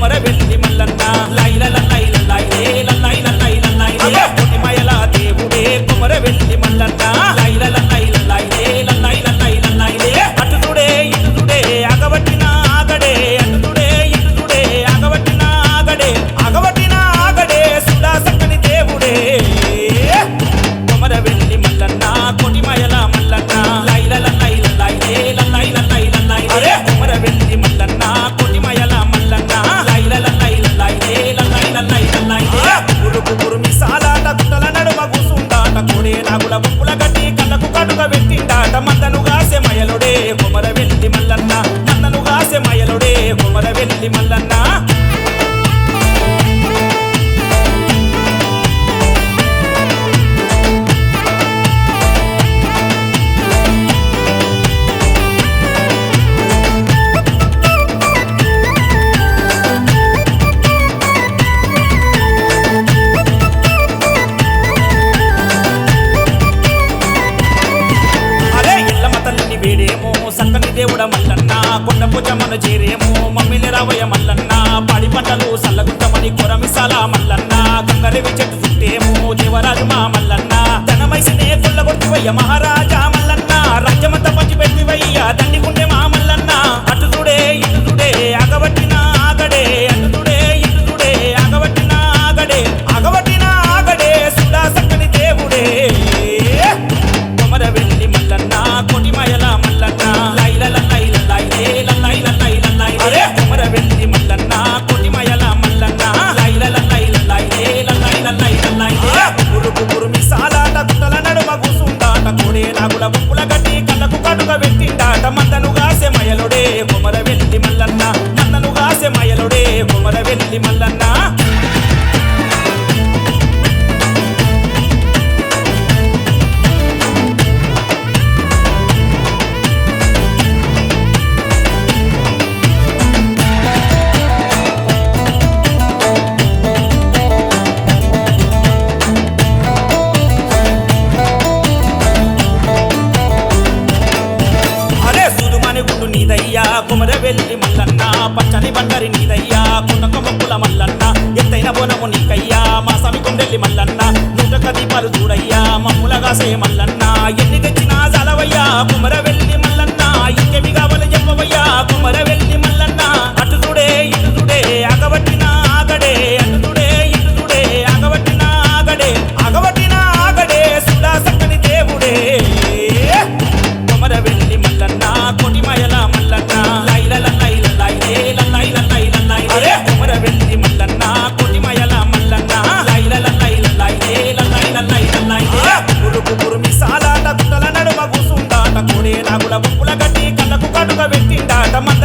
కొమరవెల్లి మల్లన్న లైల లైల లైలే లైల లైల లైలే కొటిమయల దేవుడే కొమరవెల్లి మల్లన్న లైల లైల లైలే లైల లైల లైలే అటుడే ఇటుడే అగవట్టిన ఆగడే అటుడే ఇటుడే అగవట్టిన ఆగడే అగవట్టిన ఆగడే సుడా సక్కని దేవుడే కొమరవెల్లి మల్లన్న కొటిమయల మల్లన్న లైల లైల లైలే లైల లైల లైలే కొమరవెల్లి మల్లన్న కొటిమయల మల్లన్న లైల లైల లైలే లైల లైల లైలే గురుకు గురుమి సాలాట గుట్టల నడుమ కూసుండాట కోడే నాగుల బొప్పుల గట్టి కళ్ళకు కడుగ పెట్టిండాట మందనుగా సెమయలుడే కొమరవెల్లి మల్లన్న మందనుగా సెమయలుడే కొమరవెల్లి మల్లన్న వేడేమో సక్కని దేవుడ మల్లన్న కొండ పూజమ్మను చేరేమో మమ్మిలి రావయ్య మల్లన్న పాడి పంటలు సల్లగుంటమని కొరమిసాల మల్లన్న గంగరేవి చెట్టు చుట్టేమో దేవరాజు మా మల్లన్న ధనమైసినే కొల్లగొట్టివయ్య మహారాజా మల్లన్న రాజ్యమంత పంచి పెట్టివయ్య దండిగుండే మా మల్లన్న అటుడే ఇటుడే అగవట్టిన ఆగడే అటుడే ఇటుడే అగవట్టిన ఆగడే అగవట్టిన ఆగడే సుడా సక్కని దేవుడే కొమరవెల్లి మల్లన్న కొటిమయల మల్లన్న లైల లైల లైలే లైల లైల లైలే కొమరవెల్లి మల్లన్న కొటిమయల మల్లన్న లైల లైల లైలే లైల లైల లైలే గురుకు గురుమి సాలాట గుట్టల నడుమ కూసుండాట కోడే నాగుల బొప్పుల గట్టి కళ్ళకు కడుగ పెట్టిండాట మందనుగా సెమయలుడే కొమరవెల్లి మల్లన్న మందనుగా సెమయలుడే కొమరవెల్లి మల్లన్న నీదయ్యా కొమరవెల్లి మల్లన్న పచ్చని బండరి నీదయ్యా కొనక మొక్కుల మల్లన్న ఎత్తైన బోనము నీకయ్యా మా సమి కొండెల్లి మల్లన్న నూటక దీపాలు చూడయ్యా మమ్ములగాసే మల్లన్న ఎన్ని తెచ్చినా జలవయ్యా కొమరవెల్లి మల్లన్న ఇంకెమి కావాలి చెప్పవయ్యా కొమరవెల్లి మల్లన్న అటుడే ఇటుడే అగవట్టిన ఆగడే అటుడే ఇటుడే అగవట్టిన ఆగడే అగవట్టిన ఆగడే సుడా సక్కని దేవుడే కొమరవెల్లి మల్లన్న కొటిమయల మల్లన్న లైల లైల లైలే లైల లైల లైలే కొమరవెల్లి మల్లన్న కొటిమయల మల్లన్న లైల లైల లైలే లైల లైల లైలే గురుకు గురుమి సాలాట గుట్టల నడుమ కూసుండాట కోడే నాగుల బొప్పుల గట్టి కళ్ళకు కడుగ పెట్టిండాట మంద